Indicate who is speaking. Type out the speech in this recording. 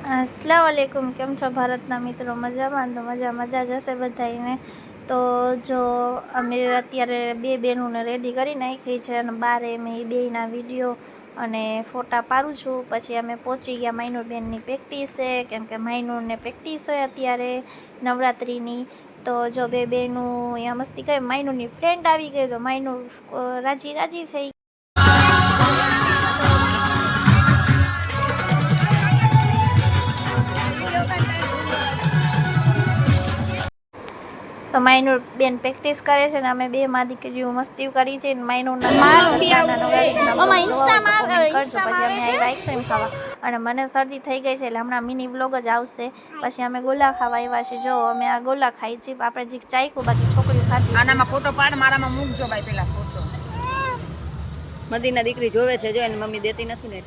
Speaker 1: अस्सलाम वालेकुम। केम छो भारतना मित्रों? मजामां? तो मजा जशे बधाईने। तो जो अमे अत्यारे बे बेनोने रेडी करी नाखी छे अने बारे मैं बेना विडियो अने फोटा पाडું છું। પછી અમે પહોંચી ગયા માઈનુર બેનની પ્રેક્ટિસ છે, કેમ કે માઈનુરને પ્રેક્ટિસ હોય અત્યારે નવરાત્રિની। તો જો બે બેનું અહીંયા મસ્તી કરે, માઈનુરની ફ્રેન્ડ આવી ગઈ તો માઈનુર રાજી થઈ। तो माइनूर बेन प्रेक्टिस करे छे ने अमे बे मां दीकरीओ मस्ती करी छे। माइनूरना आइसक्रीम खावा अने मने शरदी थई गई छे એટલે હમણાં મિની વ્લોગ જ આવશે। પછી અમે ગોલા ખાવા આવ્યા છે। જો અમે આ ગોલા ખાઈ છે, આપણે જે ચાખ્યું, બાકી છોકરીઓ ખાતી।
Speaker 2: આનામાં ફોટો પાડ, મારામાં મૂકજો ભાઈ પેલા ફોટો। મદીના દીકરી જોવે છે, જો એની મમ્મી દેતી નથી ને।